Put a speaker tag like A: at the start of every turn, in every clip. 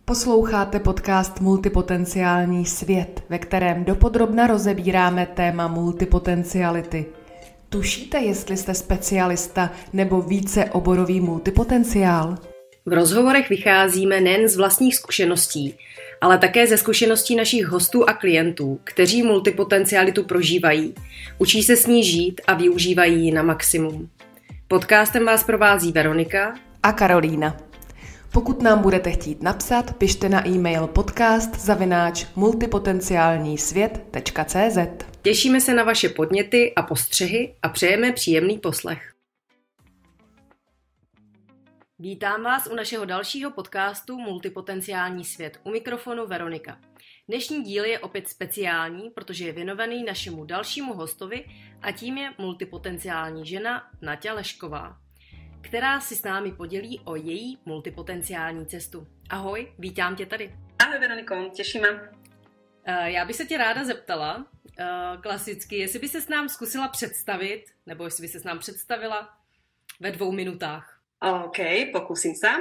A: Posloucháte podcast Multipotenciální svět, ve kterém dopodrobna rozebíráme téma multipotenciality. Tušíte, jestli jste specialista nebo víceoborový multipotenciál?
B: V rozhovorech vycházíme nejen z vlastních zkušeností, ale také ze zkušeností našich hostů a klientů, kteří multipotencialitu prožívají, učí se s ní žít a využívají ji na maximum. Podcastem vás provází Veronika
A: a Karolína. Pokud nám budete chtít napsat, pište na e-mail podcast@multipotenciálnisvět.cz.
B: Těšíme se na vaše podněty a postřehy a přejeme příjemný poslech. Vítám vás u našeho dalšího podcastu Multipotenciální svět. U mikrofonu Veronika. Dnešní díl je opět speciální, protože je věnovaný našemu dalšímu hostovi a tím je multipotenciální žena Naťa Lešková, která si s námi podělí o její multipotenciální cestu. Ahoj, vítám tě tady.
C: Ahoj Veroniko, těšíme.
B: Já bych se tě ráda zeptala, klasicky, jestli by se s nám zkusila představit, nebo jestli by se s nám představila ve 2 minutách.
C: OK, pokúsim sa.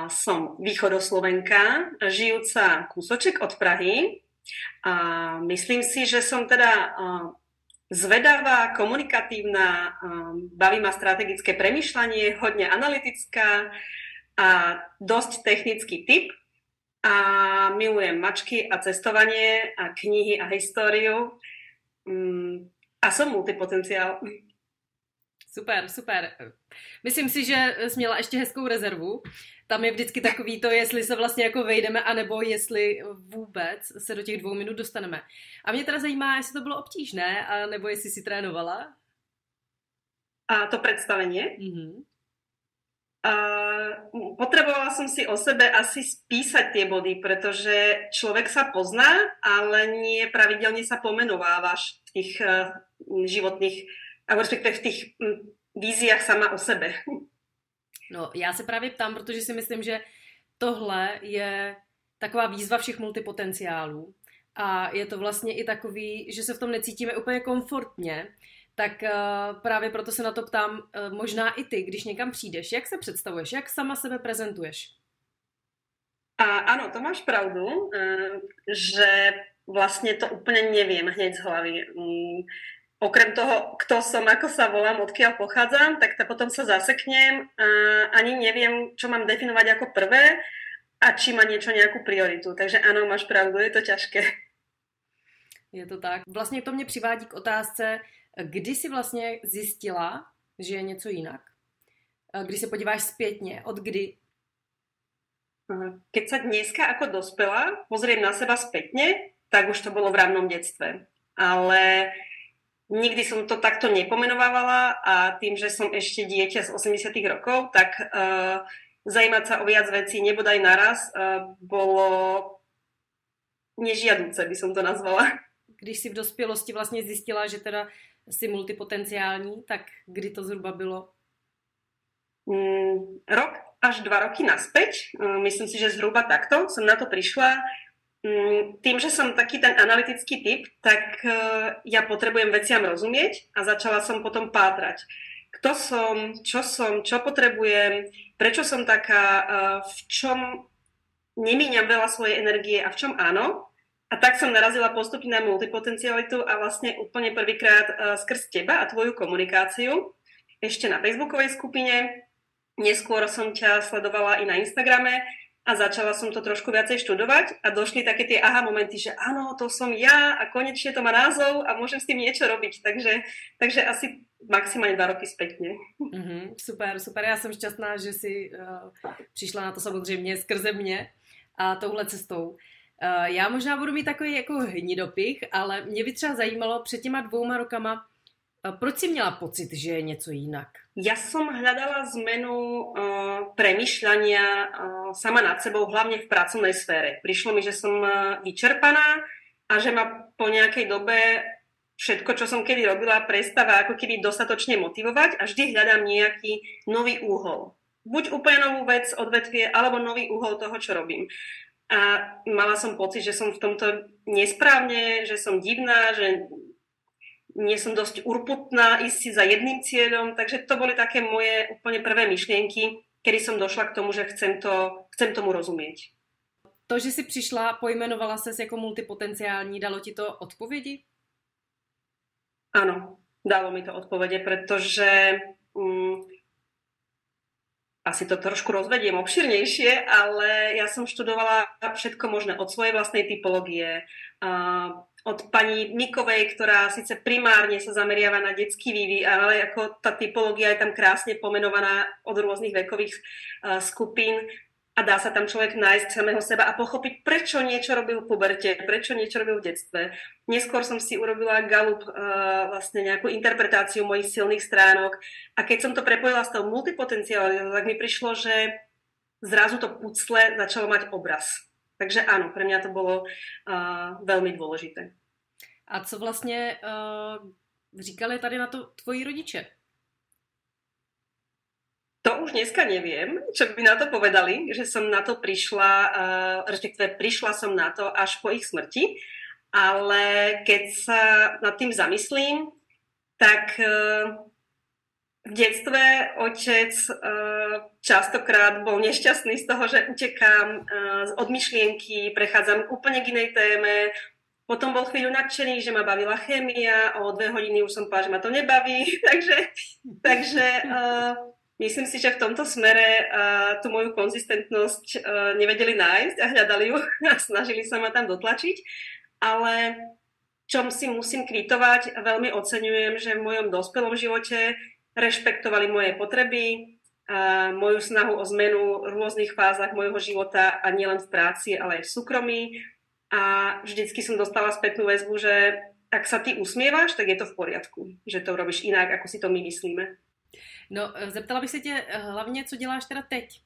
C: Som východoslovenka, žijúca kúsoček od Prahy. Myslím si, že som teda zvedavá, komunikatívna, baví ma strategické premýšľanie, hodne analytická a dosť technický typ. A milujem mačky a cestovanie a knihy a históriu. A som multipotenciál.
B: Super, super. Myslím si, že jsi měla ještě hezkou rezervu. Tam je vždycky takový to, jestli se vlastně jako vejdeme, anebo jestli vůbec se do těch 2 minut dostaneme. A mě teda zajímá, jestli to bylo obtížné, nebo jestli si trénovala.
C: A to predstavenie?
B: Mm-hmm.
C: Potrebovala som si o sebe asi spísať tie body, pretože človek sa pozná, ale nie pravidelne sa pomenovávaš v tých životných, alebo respektive v tých víziách sama o sebe.
B: No, já se právě ptám, protože si myslím, že tohle je taková výzva všech multipotenciálů a je to vlastně i takový, že se v tom necítíme úplně komfortně, tak právě proto se na to ptám, možná i ty, když někam přijdeš, jak se představuješ, jak sama sebe prezentuješ?
C: Áno, to máš pravdu, že vlastne to úplne neviem hneď z hlavy. Okrem toho, kto som, ako sa volám, odkiaľ pochádzam, tak potom sa zaseknem a ani neviem, čo mám definovať ako prvé a či má niečo nejakú prioritu. Takže áno, máš pravdu, je to ťažké.
B: Je to tak. Vlastně to mě přivádí k otázce, kdy jsi vlastně zjistila, že je něco jinak? Když se podíváš zpětně, od kdy?
C: Keď sa dneska ako dospela pozriem na seba spätne, tak už to bolo v rannom detstve. Ale nikdy som to takto nepomenovávala a tým, že som ešte dieťa z 80. rokov, tak zajímať sa o viac vecí nebodaj naraz bolo nežiaduce, by som to nazvala.
B: Když si v dospělosti vlastně zjistila, že teda jsi multipotenciální, tak kdy to zhruba bylo?
C: Rok až 2 roky naspäť. Myslím si, že zhruba takto som na to prišla. Tým, že som taký ten analytický typ, tak ja potrebujem veciam rozumieť a začala som potom pátrať. Kto som, čo potrebujem, prečo som taká, v čom nemíňam veľa svojej energie a v čom áno. A tak som narazila postupne na multipotencialitu a vlastne úplne prvýkrát skrz teba a tvoju komunikáciu ešte na facebookovej skupine. Neskôr som ťa sledovala i na Instagrame a začala som to trošku viacej študovať a došli také tie aha momenty, že áno, to som ja a konečne to má názov a môžem s tým niečo robiť. Takže asi maximálne 2 roky spätne.
B: Super, super. Já jsem šťastná, že jsi přišla na to samozřejmě skrze mě a touhle cestou. Já možná budu mít takový jako hnidopich, ale mě by třeba zajímalo před těma 2 rokama, proč jsi měla pocit, že je něco jinak?
C: Ja som hľadala zmenu premýšľania sama nad sebou, hlavne v pracovnej sfére. Prišlo mi, že som vyčerpaná a že ma po nejakej dobe všetko, čo som kedy robila, prestáva ako keby dostatočne motivovať a vždy hľadám nejaký nový úhol. Buď úplne novú vec, odvetvie, alebo nový úhol toho, čo robím. A mala som pocit, že som v tomto nesprávne, že som divná, že nie som dosť urputná ísť si za jedným cieľom, takže to boli také moje úplne prvé myšlienky, kedy som došla k tomu, že chcem tomu rozumieť.
B: To, že jsi přišla, pojmenovala ses jako multipotenciální, dalo ti to odpovědi?
C: Áno, dalo mi to odpovede, pretože asi to trošku rozvediem obširnejšie, ale ja som študovala všetko možné od svojej vlastnej typológie, od pani Mikovej, ktorá síce primárne sa zameriava na detský vývoj, ale ako tá typológia je tam krásne pomenovaná od rôznych vekových skupín a dá sa tam človek nájsť samého seba a pochopiť, prečo niečo robil v puberte, prečo niečo robil v detstve. Neskôr som si urobila Gallup, vlastne nejakú interpretáciu mojich silných stránok a keď som to prepojila s tou multipotenciálnou, tak mi prišlo, že zrazu to pucle začalo mať obraz. Takže áno, pre mňa to bolo veľmi dôležité.
B: A co vlastně říkali tady na to tvoji rodiče?
C: To už dneska neviem, čo by na to povedali, že som na to prišla, respektíve prišla som na to až po ich smrti, ale keď sa nad tým zamyslím, tak v detstve otec častokrát bol nešťastný z toho, že utekám od myšlienky, prechádzam úplne k inej téme. Potom bol chvíľu nadšený, že ma bavila chémia, o 2 hodiny už som povedala, že ma to nebaví. Takže myslím si, že v tomto smere tú moju konzistentnosť nevedeli nájsť a hľadali ju a snažili sa ma tam dotlačiť. Ale čom si musím kvitovať, veľmi oceňujem, že v mojom dospelom živote rešpektovali moje potreby, moju snahu o zmenu v rôznych fázach môjho života a nielen v práci, ale aj v súkromí. A vždycky som dostala spätnú väzbu, že ak sa ty usmievaš, tak je to v poriadku, že to robíš inak, ako si to my myslíme.
B: No, zeptala bych se tě hlavně, co děláš teda teď?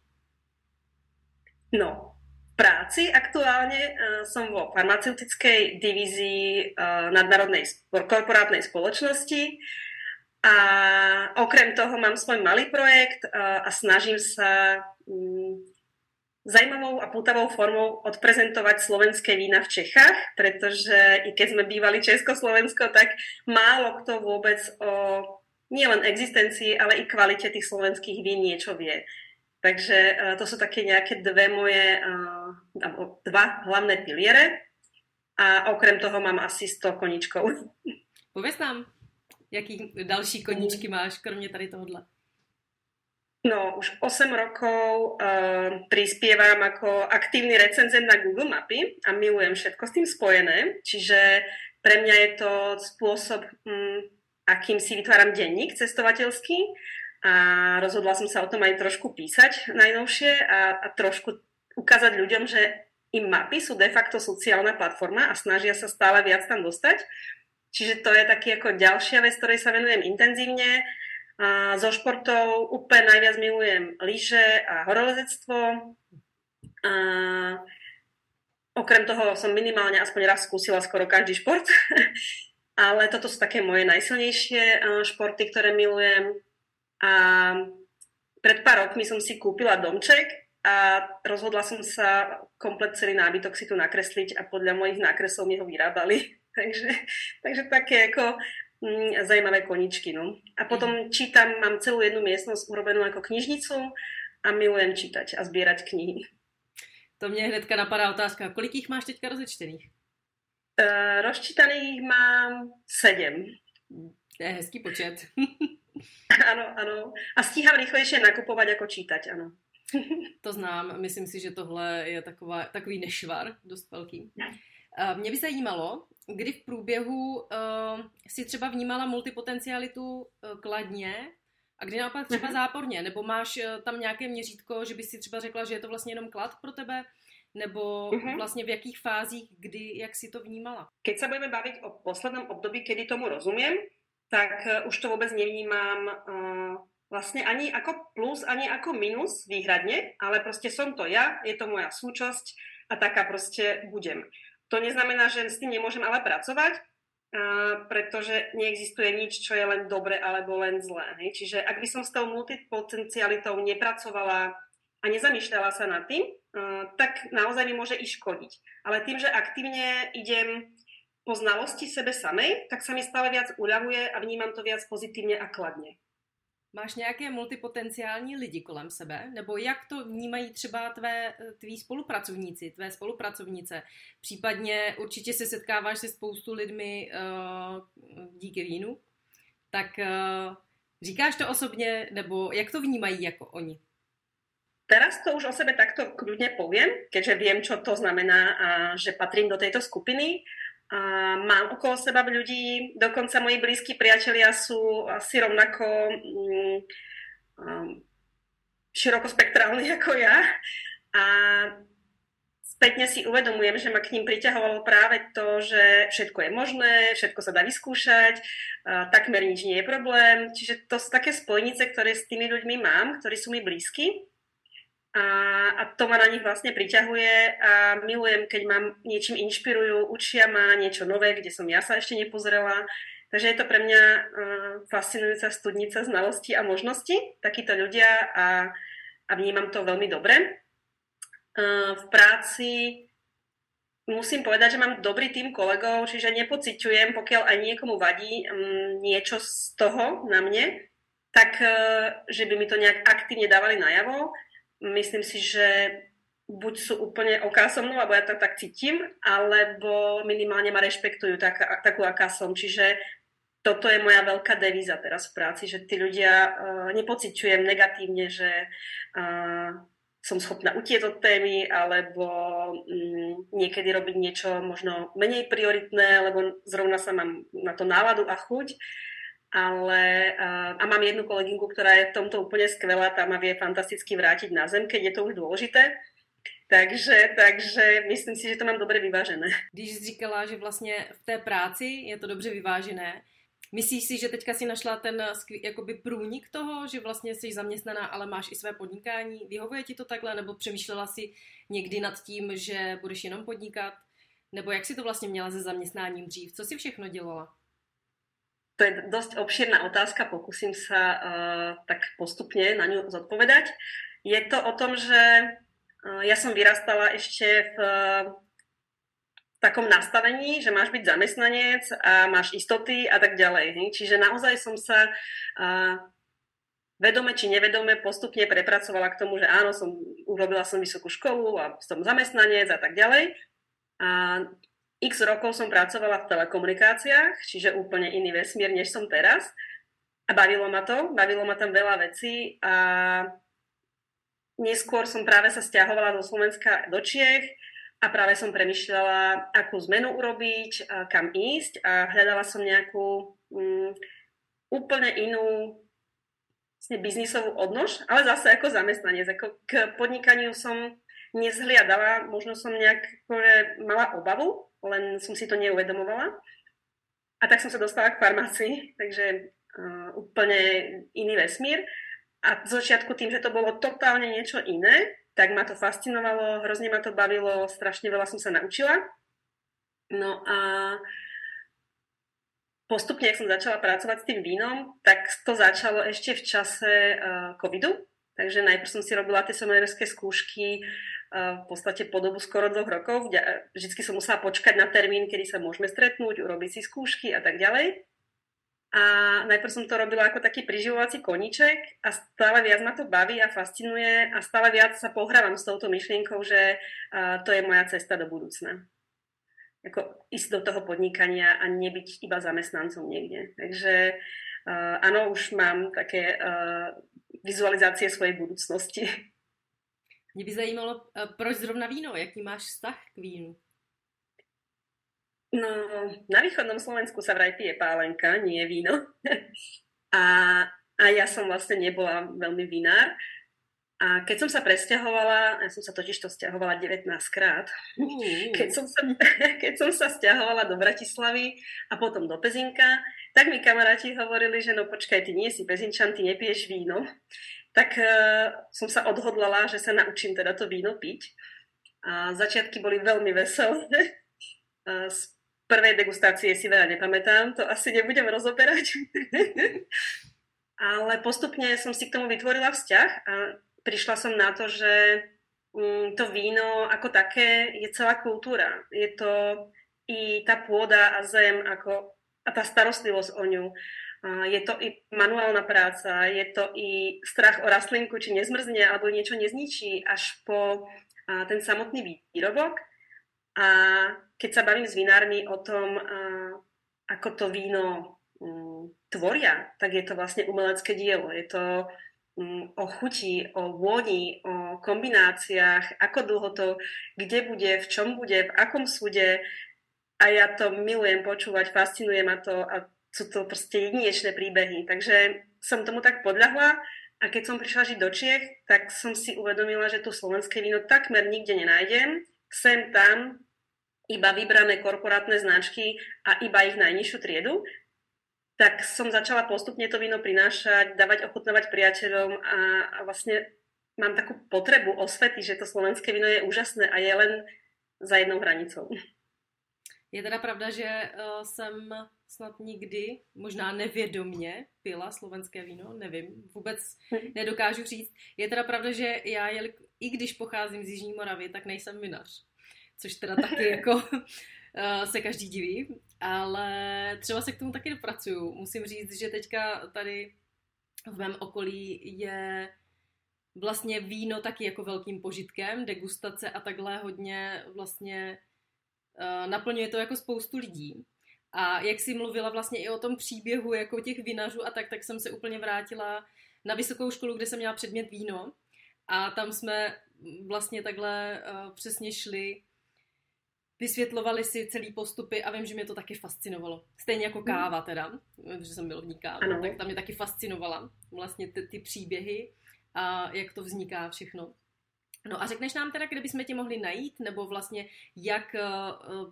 C: No, v práci aktuálne som vo farmaceutickej divízii nadnárodnej korporátnej spoločnosti. A okrem toho mám svoj malý projekt a snažím sa zaujímavou a pútavou formou odprezentovať slovenské vína v Čechách, pretože i keď sme bývali Československo, tak málo kto vôbec o nielen existencii, ale i kvalite tých slovenských vín niečo vie. Takže to sú také nejaké dva hlavné piliere a okrem toho mám asi 100 koníčkov.
B: Pověz nám. Jaký další koníčky máš, kromě tady tohohle?
C: No, už 8 rokov prispievam ako aktívny recenzent na Google Mapy a milujem všetko s tým spojené. Čiže pre mňa je to spôsob, akým si vytváram denník cestovateľský a rozhodla som sa o tom aj trošku písať najnovšie a trošku ukázať ľuďom, že im mapy sú de facto sociálna platforma a snažia sa stále viac tam dostať. Čiže to je taký ako ďalšia vec, ktorej sa venujem intenzívne. A zo športov úplne najviac milujem lyže a horolezectvo. A okrem toho som minimálne aspoň raz skúsila skoro každý šport. Ale toto sú také moje najsilnejšie športy, ktoré milujem. A pred pár rokmi som si kúpila domček a rozhodla som sa komplet celý nábytok si tu nakresliť a podľa mojich nákresov mi ho vyrábali. Takže také ako zajímavé koníčky. No. A potom čítam, mám celú jednu miestnosť urobenú ako knižnicu a milujem čítať a zbierať knihy.
B: To mě hnedka napadá otázka, kolik jich máš teďka rozečtených?
C: Rozčítaných mám 7.
B: To je hezký počet.
C: Áno. A stíham rýchlejšie nakupovať ako čítať, áno.
B: To znám, myslím si, že tohle je takový nešvar, dost velký. Mě by zajímalo, kdy v průběhu si třeba vnímala multipotencialitu kladně a kdy naopak třeba záporně, nebo máš tam nějaké měřítko, že by si třeba řekla, že je to vlastně jenom klad pro tebe, nebo vlastně v jakých fázích, kdy, jak si to vnímala?
C: Keď sa budeme baviť o poslednom období, kedy tomu rozumiem, tak už to vôbec nevnímam vlastne ani ako plus, ani ako minus výhradne, ale proste som to ja, je to moja súčasť a taká proste budem. To neznamená, že s tým nemôžem ale pracovať, pretože neexistuje nič, čo je len dobre alebo len zlé. Čiže ak by som s tou multipotencialitou nepracovala a nezamýšľala sa nad tým, tak naozaj mi môže i škodiť. Ale tým, že aktívne idem po znalosti sebe samej, tak sa mi stále viac uľavuje a vnímam to viac pozitívne a kladne.
B: Máš nějaké multipotenciální lidi kolem sebe? Nebo jak to vnímají třeba tví spolupracovníci, tvé spolupracovnice? Případně určitě se setkáváš se spoustu lidmi díky vínu. Tak říkáš to osobně, nebo jak to vnímají jako oni?
C: Teraz to už o sebe takto kľudne poviem, keďže viem, čo to znamená a že patrím do tejto skupiny. A mám okolo seba ľudí, dokonca moji blízki priatelia sú asi rovnako širokospektrálni ako ja. A spätne si uvedomujem, že ma k ním priťahovalo práve to, že všetko je možné, všetko sa dá vyskúšať, takmer nič nie je problém. Čiže to sú také spojnice, ktoré s tými ľuďmi mám, ktorí sú mi blízki. A to ma na nich vlastne priťahuje a milujem, keď ma niečím inšpirujú, učia ma niečo nové, kde som ja sa ešte nepozrela. Takže je to pre mňa fascinujúca studnica znalostí a možností, takíto ľudia a vnímam to veľmi dobre. V práci musím povedať, že mám dobrý tím kolegov, čiže nepociťujem, pokiaľ aj niekomu vadí niečo z toho na mne, tak že by mi to nejak aktívne dávali najavo. Myslím si, že buď sú úplne oká so mnou, alebo ja to tak cítim, alebo minimálne ma rešpektujú takú, aká som. Čiže toto je moja veľká devíza teraz v práci, že tí ľudia nepociťujem negatívne, že som schopná utiecť od témy, alebo niekedy robiť niečo možno menej prioritné, lebo zrovna sa mám na to náladu a chuť. A mám jednu kolegynku, ktorá je v tomto úplne skvelá, tá ma vie fantasticky vrátiť na zem, keď je to už dôležité. Takže myslím si, že to mám dobre vyvážené.
B: Když jsi říkala, že vlastně v té práci je to dobře vyvážené, myslíš si, že teďka si našla ten jakoby průnik toho, že vlastně jsi zaměstnaná, ale máš i své podnikání? Vyhovuje ti to takhle, nebo přemýšlela si někdy nad tím, že budeš jenom podnikat? Nebo jak si to vlastně měla se zaměstnáním dřív? Co si všechno dělala?
C: To je dosť obšírna otázka, pokúsim sa tak postupne na ňu zodpovedať. Je to o tom, že ja som vyrastala ešte v takom nastavení, že máš byť zamestnanec a máš istoty a tak ďalej. Čiže naozaj som sa vedome či nevedome postupne prepracovala k tomu, že áno, urobila som vysokú školu a som zamestnanec a tak ďalej. A x rokov som pracovala v telekomunikáciách, čiže úplne iný vesmír, než som teraz. A bavilo ma tam veľa vecí a neskôr som práve sa sťahovala zo Slovenska do Čiech a práve som premýšľala, akú zmenu urobiť, kam ísť a hľadala som nejakú úplne inú biznisovú odnož, ale zase ako zamestnanec. K podnikaniu som nezhliadala, možno som nejak mala obavu, len som si to neuvedomovala. A tak som sa dostala k farmácii, takže úplne iný vesmír. A z začiatku tým, že to bolo totálne niečo iné, tak ma to fascinovalo, hrozne ma to bavilo, strašne veľa som sa naučila. No a postupne, ak som začala pracovať s tým vínom, tak to začalo ešte v čase covidu. Takže najprv som si robila tie sommeliérske skúšky v podstate po dobu skoro 2 rokov. Vždycky som musela počkať na termín, kedy sa môžeme stretnúť, urobiť si skúšky a tak ďalej. A najprv som to robila ako taký priživovací koníček a stále viac ma to baví a fascinuje a stále viac sa pohrávam s touto myšlienkou, že to je moja cesta do budúcna. Ako ísť do toho podnikania a nebyť iba zamestnancom niekde. Takže áno, už mám také vizualizácie svojej budúcnosti.
B: Mě by zajímalo, proč zrovna víno? Jaký máš vztah k vínu?
C: No, na východnom Slovensku sa vraj pije pálenka, nie víno. a ja som vlastne nebola veľmi vinár. A keď som sa presťahovala, ja som sa totiž to sťahovala 19 krát, keď som sa sťahovala do Bratislavy a potom do Pezinka, tak mi kamaráti hovorili, že no počkaj, ty nie si Pezinčan, ty nepiješ víno. Tak som sa odhodlala, že sa naučím teda to víno piť. A začiatky boli veľmi veselé. Z prvej degustácie si veľa nepamätám, to asi nebudem rozoberať. Ale postupne som si k tomu vytvorila vzťah a prišla som na to, že to víno ako také je celá kultúra. Je to i tá pôda a zem a tá starostlivosť o ňu. Je to i manuálna práca, je to i strach o rastlinku, či nezmrzne alebo niečo nezničí, až po ten samotný výrobok. A keď sa bavím s vinármi o tom, ako to víno tvoria, tak je to vlastne umelecké dielo. Je to o chuti, o vôni, o kombináciách, ako dlho to, kde bude, v čom bude, v akom súde. A ja to milujem počúvať, fascinuje ma to a sú to proste jedinečné príbehy. Takže som tomu tak podľahla a keď som prišla žiť do Čiech, tak som si uvedomila, že tu slovenské víno takmer nikde nenájdem. Sem tam iba vybrané korporátne značky a iba ich najnižšiu triedu. Tak som začala postupne to víno prinášať, dávať, ochutnávať priateľom a vlastne mám takú potrebu osvety, že to slovenské víno je úžasné a je len za jednou hranicou.
B: Je teda pravda, že jsem snad nikdy, možná nevědomně, pila slovenské víno, nevím, vůbec nedokážu říct. Je teda pravda, že já, i když pocházím z Jižní Moravy, tak nejsem vinař, což teda taky jako se každý diví, ale třeba se k tomu taky dopracuju. Musím říct, že teďka tady v mém okolí je vlastně víno taky jako velkým požitkem, degustace a takhle hodně vlastně naplňuje to jako spoustu lidí. A jak jsi mluvila vlastně i o tom příběhu jako těch vinařů a tak jsem se úplně vrátila na vysokou školu, kde jsem měla předmět víno a tam jsme vlastně takhle přesně šli, vysvětlovali si celý postupy a vím, že mě to taky fascinovalo. Stejně jako káva teda, protože jsem milovník kávy, tak tam mě taky fascinovala vlastně ty příběhy a jak to vzniká všechno. No a řekneš nám teda, kde bychom tě mohli najít, nebo vlastně jak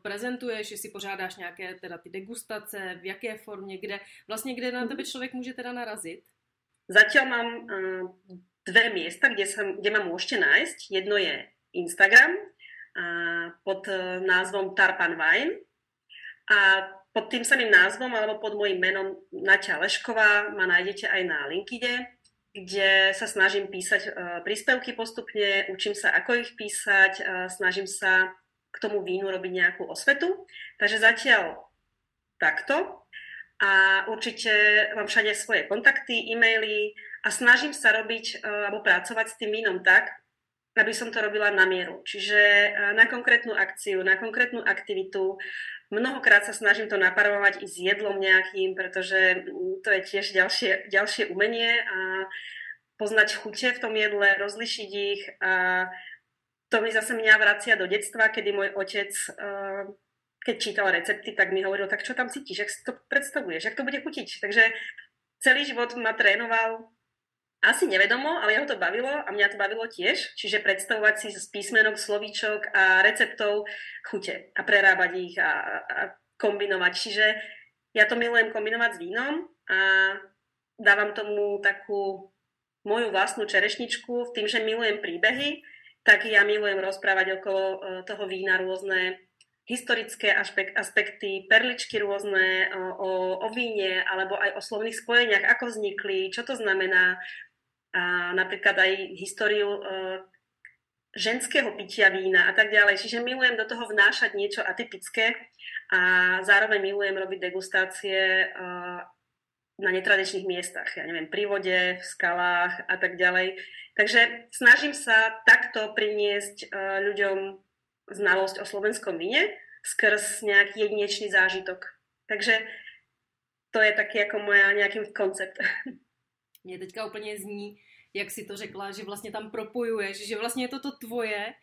B: prezentuješ, jestli pořádáš nějaké teda ty degustace, v jaké formě, kde na tebe člověk může teda narazit?
C: Zatiaľ mám dve miesta, kde ma môžete nájsť. Jedno je Instagram pod názvom Tarpan Wine a pod tým samým názvom alebo pod mojím menom Naťa Lešková ma nájdete aj na LinkedIne, kde sa snažím písať príspevky postupne, učím sa, ako ich písať, snažím sa k tomu vínu robiť nejakú osvetu. Takže zatiaľ takto. A určite mám všade svoje kontakty, e-maily a snažím sa robiť alebo pracovať s tým vínom tak, aby som to robila na mieru. Čiže na konkrétnu akciu, na konkrétnu aktivitu. Mnohokrát sa snažím to naparovať i s jedlom nejakým, pretože to je tiež ďalšie umenie a poznať chute v tom jedle, rozlišiť ich a to mi zase mňa vracia do detstva, kedy môj otec, keď čítal recepty, tak mi hovoril, tak čo tam cítiš, jak si to predstavuješ, jak to bude chutiť. Takže celý život ma trénoval asi nevedomo, ale jeho to bavilo a mňa to bavilo tiež, čiže predstavovať si z písmenok, slovíčok a receptov chute a prerábať ich a kombinovať. Čiže ja to milujem kombinovať s vínom a dávam tomu takú moju vlastnú čerešničku, tým, že milujem príbehy, tak ja milujem rozprávať okolo toho vína rôzne historické aspekty, perličky rôzne o víne alebo aj o slovných spojeniach, ako vznikli, čo to znamená. A napríklad aj históriu ženského pitia vína a tak ďalej. Čiže milujem do toho vnášať niečo atypické a zároveň milujem robiť degustácie na netradičných miestach. Ja neviem, pri vode, v skalách a tak ďalej. Takže snažím sa takto priniesť ľuďom znalosť o slovenskom víne skrz nejaký jedinečný zážitok. Takže to je taký ako moja nejaký koncept.
B: Mě teďka úplně zní, jak si to řekla, že vlastně tam propojuješ, že vlastně je to tvoje,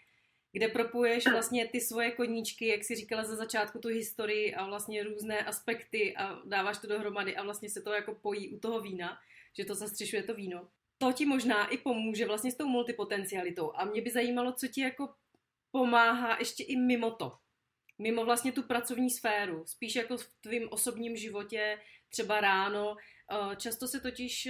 B: kde propojuješ vlastně ty svoje koníčky, jak si říkala za začátku tu historii a vlastně různé aspekty a dáváš to dohromady a vlastně se to jako pojí u toho vína, že to zastřešuje to víno. To ti možná i pomůže vlastně s tou multipotencialitou a mě by zajímalo, co ti jako pomáhá ještě i mimo to. Mimo vlastně tu pracovní sféru, spíš jako v tvým osobním životě, třeba ráno. Často se totiž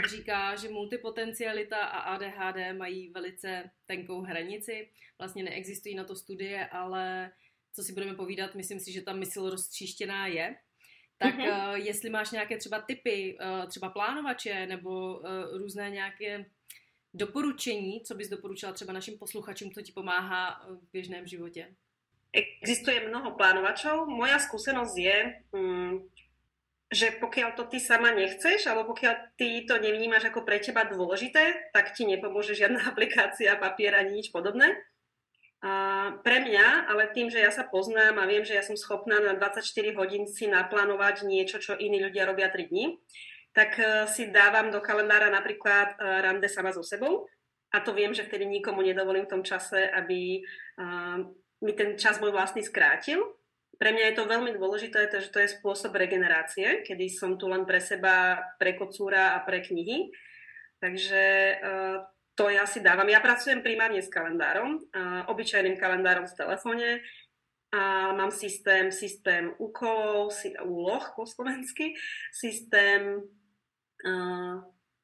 B: říká, že multipotencialita a ADHD mají velice tenkou hranici. Vlastně neexistují na to studie, ale co si budeme povídat, myslím si, že ta mysl roztříštěná je. Tak jestli máš nějaké třeba tipy, třeba plánovače nebo různé nějaké doporučení, co bys doporučila třeba našim posluchačům, co ti pomáhá v běžném životě?
C: Existuje mnoho plánovačov. Moja skúsenosť je že pokiaľ to ty sama nechceš, alebo pokiaľ ty to nevnímaš ako pre teba dôležité, tak ti nepomôže žiadna aplikácia, papier ani nič podobné. A pre mňa, ale tým, že ja sa poznám a viem, že ja som schopná na 24 hodín si naplánovať niečo, čo iní ľudia robia 3 dní, tak si dávam do kalendára napríklad rande sama so sebou a to viem, že vtedy nikomu nedovolím v tom čase, aby mi ten čas môj vlastný skrátil. Pre mňa je to veľmi dôležité, že to je spôsob regenerácie, kedy som tu len pre seba, pre kocúra a pre knihy. Takže to ja si dávam. Ja pracujem primárne s kalendárom, obyčajným kalendárom v telefóne a mám systém úkolov, úloh po slovensky, systém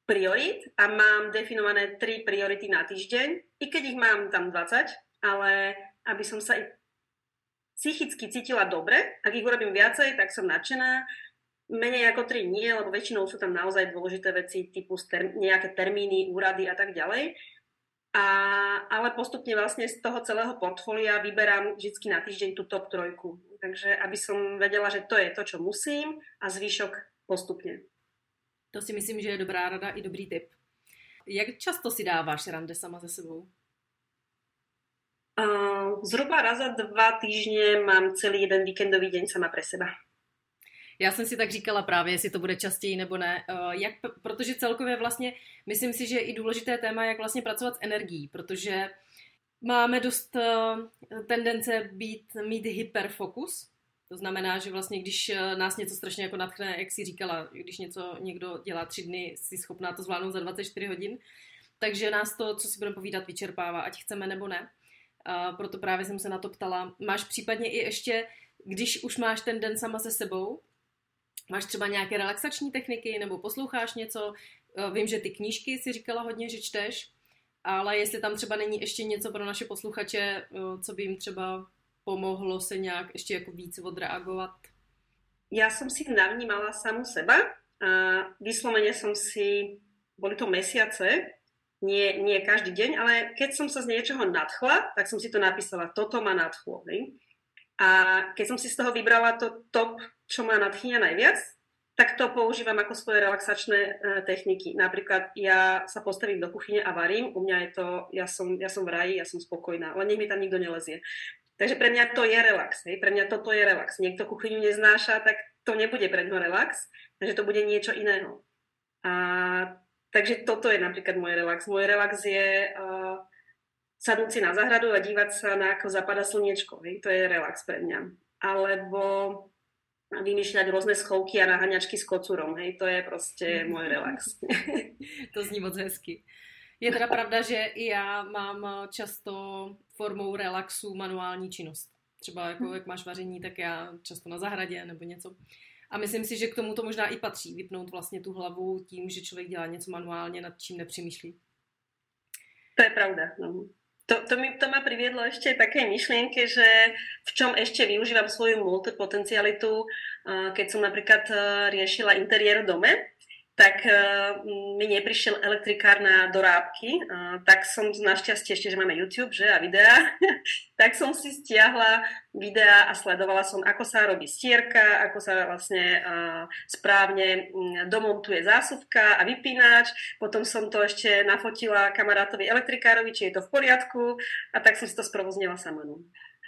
C: priorít a mám definované 3 priority na týždeň, i keď ich mám tam 20, ale aby som sa psychicky cítila dobre, ak ich urobím viacej, tak som nadšená. Menej ako 3 nie, lebo väčšinou sú tam naozaj dôležité veci typu nejaké termíny, úrady a tak ďalej. Ale postupne vlastne z toho celého portfólia vyberám vždy na týždeň tú top 3. Takže aby som vedela, že to je to, čo musím a zvyšok postupne.
B: To si myslím, že je dobrá rada i dobrý tip. Jak často si dáváš rande sama se sebou?
C: Zhruba raz za 2 týždne mám celý jeden víkendový deň sama pre seba.
B: Já jsem si tak říkala právě, jestli to bude častěji nebo ne, protože celkově vlastně myslím si, že je i důležité téma, jak vlastně pracovat s energií, protože máme dost tendence mít hyperfokus, to znamená, že vlastně když nás něco strašně jako nadchne, jak si říkala, když někdo dělá 3 dny, si schopná to zvládnout za 24 hodin, takže nás to, co si budeme povídat, vyčerpává, ať chceme nebo ne. Proto právě jsem se na to ptala. Máš případně i ještě, když už máš ten den sama se sebou, máš třeba nějaké relaxační techniky nebo posloucháš něco? Vím, že ty knížky si říkala hodně, že čteš, ale jestli tam třeba není ještě něco pro naše posluchače, co by jim třeba pomohlo se nějak ještě jako víc odreagovat?
C: Ja som si navnímala samu seba a vyslovene som si, boli to mesiace, nie každý deň, ale keď som sa z niečoho nadchla, tak som si to napísala, toto ma nadchlo. A keď som si z toho vybrala to top, čo ma nadchýňa najviac, tak to používam ako svoje relaxačné techniky. Napríklad ja sa postavím do kuchyne a varím, u mňa je to, ja som v raji, ja som spokojná, ale nech mi tam nikto nelezie. Takže pre mňa to je relax, hej? Pre mňa toto je relax. Niekto kuchyňu neznáša, tak to nebude pre ňo relax, takže to bude niečo iného. Takže toto je napríklad môj relax. Môj relax je sadnúť si na záhradu a dívať sa na ako zapadá slniečko. Hej? To je relax pre mňa. Alebo vymýšľať rôzne schovky a naháňačky s kocúrom. Hej? To je proste môj relax.
B: To zní moc hezky. Je teda pravda, že i já mám často formou relaxu manuální činnost. Třeba jako jak máš vaření, tak já často na zahradě nebo něco. A myslím si, že k tomu to možná i patří, vypnout vlastně tu hlavu tím, že člověk dělá něco manuálně, nad čím nepřemýšlí.
C: To je pravda. No. To ma priviedlo ešte také myšlienke, že v čom ešte využívam svoju multipotencialitu, keď som napríklad riešila interiér v dome, tak mi neprišiel elektrikár na dorábky, tak som našťastie ešte, že máme YouTube, že, a videá, tak som si stiahla videá a sledovala som, ako sa robí stierka, ako sa vlastne správne domontuje zásuvka a vypínač, potom som to ešte nafotila kamarátovi elektrikárovi, či je to v poriadku a tak som si to sprovoznila sama.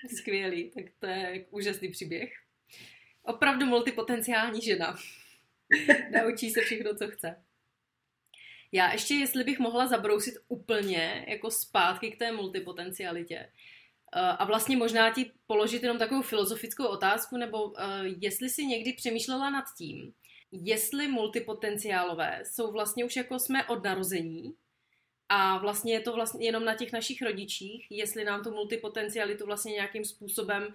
B: Skvělý, tak to je úžasný příběh. Opravdu multipotenciální žena. Naučí se všechno, co chce. Já ještě, jestli bych mohla zabrousit úplně jako zpátky k té multipotencialitě a vlastně možná ti položit jenom takovou filozofickou otázku, nebo jestli si někdy přemýšlela nad tím, jestli multipotenciálové jsou vlastně už jako jsme od narození a vlastně je to vlastně jenom na těch našich rodičích, jestli nám tu multipotencialitu vlastně nějakým způsobem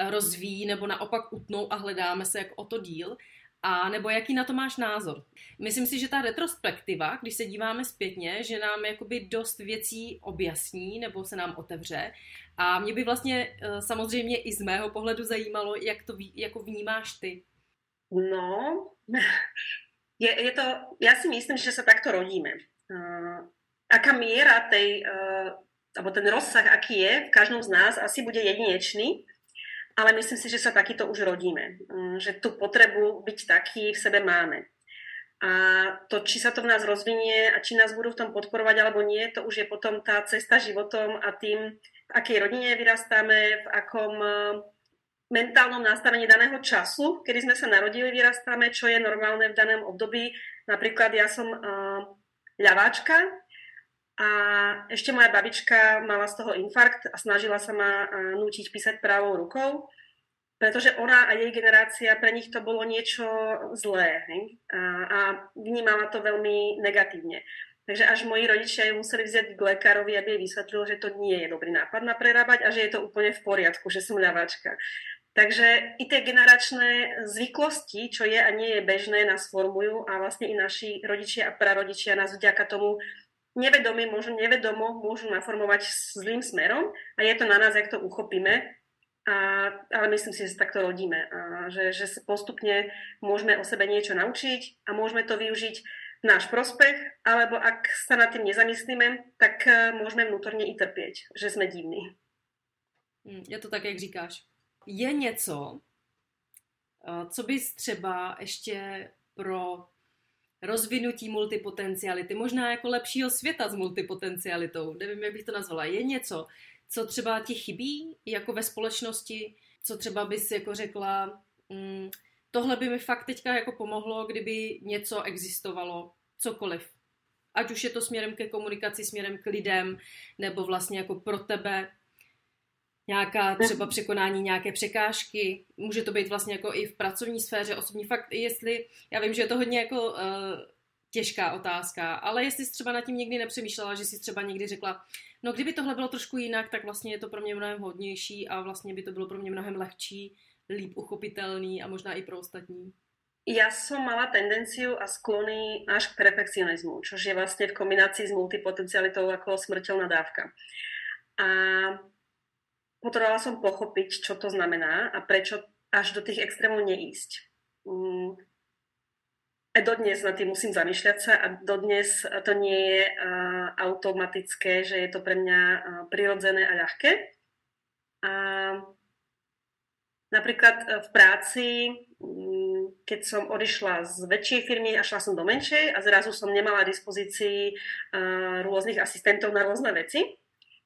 B: rozvíjí nebo naopak utnou a hledáme se jako o to díl. A nebo jaký na to máš názor? Myslím si, že ta retrospektiva, když se díváme zpětně, že nám jakoby dost věcí objasní nebo se nám otevře. A mě by vlastně samozřejmě i z mého pohledu zajímalo, jak to jako vnímáš ty.
C: No, je to, ja si myslím, že sa takto rodíme. Aká miera tej, alebo ten rozsah, aký je v každom z nás, asi bude jedinečný. ale myslím si, že sa takýto už rodíme. Že tú potrebu byť taký v sebe máme. A to, či sa to v nás rozvinie a či nás budú v tom podporovať alebo nie, to už je potom tá cesta životom a tým, v akej rodine vyrastáme, v akom mentálnom nastavení daného času, kedy sme sa narodili, vyrastáme, čo je normálne v danom období. Napríklad ja som ľaváčka a ešte moja babička mala z toho infarkt a snažila sa ma nútiť písať pravou rukou, pretože ona a jej generácia, pre nich to bolo niečo zlé, hej? A vnímala to veľmi negatívne. Takže až moji rodičia ju museli vziať k lekárovi, aby jej vysvetlil, že to nie je dobrý nápad na prerábať a že je to úplne v poriadku, že som ľaváčka. Takže i tie generačné zvyklosti, čo je a nie je bežné, nás formujú a vlastne i naši rodičia a prarodičia nás vďaka tomu nevedomo môžu naformovať zlým smerom a je to na nás, jak to uchopíme. Ale myslím si, že sa takto rodíme a že sa postupne môžeme o sebe niečo naučiť a môžeme to využiť v náš prospech, alebo ak sa nad tým nezamyslíme, tak môžeme vnútorne i trpieť, že sme divní.
B: Je to tak, jak říkáš. Je něco, co bys třeba ještě pro rozvinutí multipotenciality, možná jako lepšího světa s multipotencialitou, nevím, jak bych to nazvala, je něco, co třeba ti chybí jako ve společnosti, co třeba bys jako řekla, tohle by mi fakt teďka jako pomohlo, kdyby něco existovalo, cokoliv. Ať už je to směrem ke komunikaci, směrem k lidem, nebo vlastně jako pro tebe nějaká třeba překonání nějaké překážky, může to být vlastně jako i v pracovní sféře, osobní fakt, jestli, já vím, že je to hodně jako těžká otázka, ale jestli jsi třeba nad tím někdy nepřemýšlela, že jsi třeba někdy řekla, no kdyby tohle bylo trošku jinak, tak vlastně je to pro mě mnohem hodnější a vlastně by to bylo pro mě mnohem lehčí, líp uchopitelný a možná i pro ostatní.
C: Ja som mala tendenciu a sklony až k perfekcionizmu, čo je vlastne v kombinácii s multipotencialitou ako smrteľná dávka. A potrebovala som pochopiť, čo to znamená a prečo až do tých extrémov neísť. A dodnes na tým musím zamýšľať sa a dodnes to nie je automatické, že je to pre mňa prirodzené a ľahké. A napríklad v práci, keď som odišla z väčšej firmy a šla som do menšej a zrazu som nemala dispozícii rôznych asistentov na rôzne veci,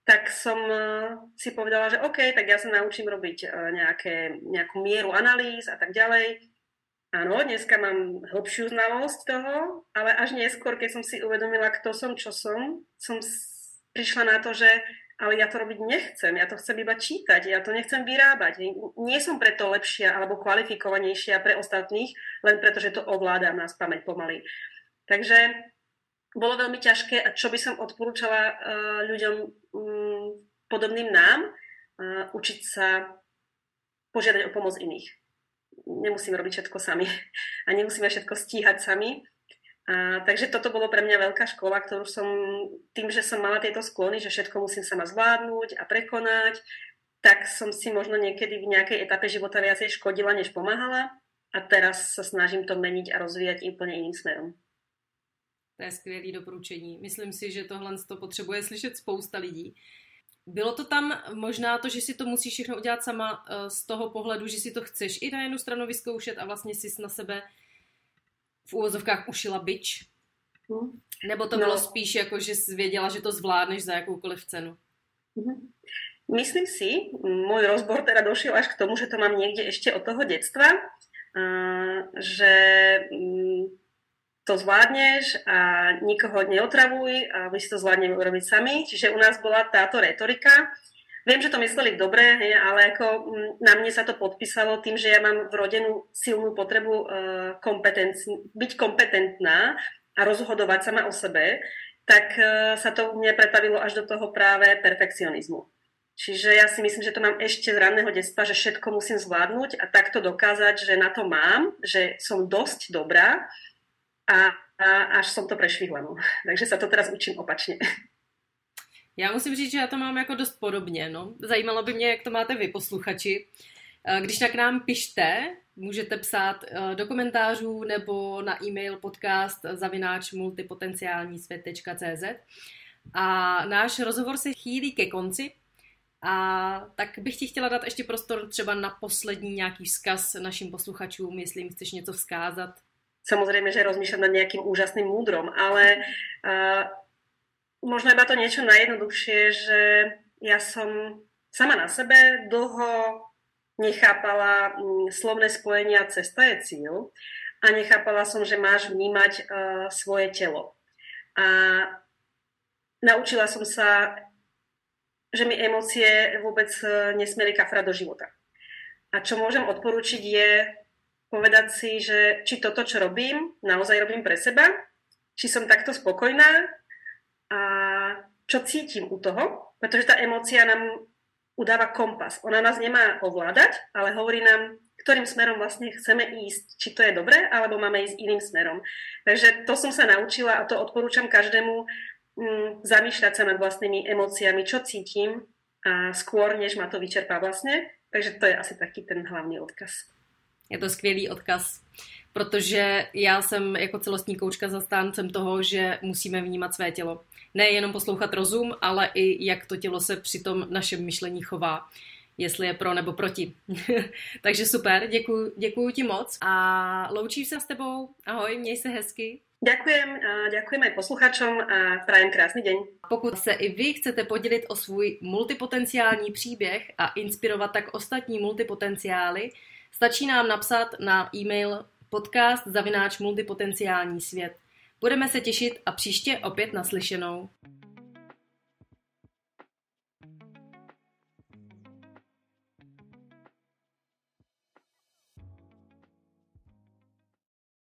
C: tak som si povedala, že OK, tak ja sa naučím robiť nejakú mieru analýz a tak ďalej. Áno, dneska mám hlbšiu znalosť toho, ale až neskôr, keď som si uvedomila, kto som, čo som prišla na to, že ale ja to robiť nechcem, ja to chcem iba čítať, ja to nechcem vyrábať. Nie som preto lepšia alebo kvalifikovanejšia pre ostatných, len preto, že to ovládam na spamäť pomaly. Takže bolo veľmi ťažké a čo by som odporúčala ľuďom podobným nám, učiť sa požiadať o pomoc iných. Nemusíme robiť všetko sami a nemusíme všetko stíhať sami. Takže toto bolo pre mňa veľká škola, ktorú som, tým, že som mala tieto sklony, že všetko musím sama zvládnuť a prekonať, tak som si možno niekedy v nejakej etape života viacej škodila, než pomáhala a teraz sa snažím to meniť a rozvíjať úplne iným smerom.
B: To je skvělý doporučení. Myslím si, že tohle to potřebuje slyšet spousta lidí. Bylo to tam možná to, že si to musíš všechno udělat sama z toho pohledu, že si to chceš i na jednu stranu vyzkoušet a vlastně si na sebe v úvozovkách ušila bič? Nebo to bylo spíš jako, že jsi věděla, že to zvládneš za jakoukoliv cenu?
C: Myslím si, môj rozbor teda došiel až k tomu, že to mám niekde ešte od toho detstva, že to zvládneš a nikoho neotravuj a my si to zvládneme urobiť sami. Čiže u nás bola táto retorika. Viem, že to mysleli dobre, ale ako na mne sa to podpísalo tým, že ja mám vrodenú silnú potrebu byť kompetentná a rozhodovať sama o sebe, tak sa to u mňa pretavilo až do toho práve perfekcionizmu. Čiže ja si myslím, že to mám ešte z ranného detstva, že všetko musím zvládnuť a takto dokázať, že na to mám, že som dosť dobrá a až som to prešvihla. No. Takže sa to teraz učím opačne.
B: Já musím říct, že já to mám jako dost podobně. No. Zajímalo by mě, jak to máte vy, posluchači. Když tak nám pište, můžete psát do komentářů nebo na e-mail podcast@multipotencialnisvet.cz. A náš rozhovor se chýlí ke konci A tak bych ti chtěla dát ještě prostor třeba na poslední nějaký vzkaz našim posluchačům, jestli jim chceš něco vzkázat.
C: Samozrejme, že rozmýšľam nad nejakým úžasným múdrom, ale možno iba to niečo najjednoduchšie, že ja som sama na sebe dlho nechápala slovné spojenia cesta je cíl a nechápala som, že máš vnímať svoje telo. A naučila som sa, že mi emócie vôbec nesmieli kafrať do života. A čo môžem odporučiť je povedať si, že či toto, čo robím, naozaj robím pre seba, či som takto spokojná a čo cítim u toho, pretože tá emócia nám udáva kompas. Ona nás nemá ovládať, ale hovorí nám, ktorým smerom vlastne chceme ísť. Či to je dobré, alebo máme ísť iným smerom. Takže to som sa naučila a to odporúčam každému zamýšľať sa nad vlastnými emóciami, čo cítim a skôr, než ma to vyčerpá vlastne. Takže to je asi taký ten hlavný odkaz.
B: Je to skvělý odkaz, protože já jsem jako celostní koučka zastáncem toho, že musíme vnímat své tělo. Nejenom poslouchat rozum, ale i jak to tělo se při tom našem myšlení chová. Jestli je pro nebo proti. Takže super, děkuju ti moc a loučím se s tebou. Ahoj, měj se hezky.
C: Ďakujem aj posluchačom a prajem krásny deň.
B: Pokud se i vy chcete podělit o svůj multipotenciální příběh a inspirovat tak ostatní multipotenciály, stačí nám napsat na e-mail podcast@multipotenciální svět. Budeme se těšit a příště opět naslyšenou.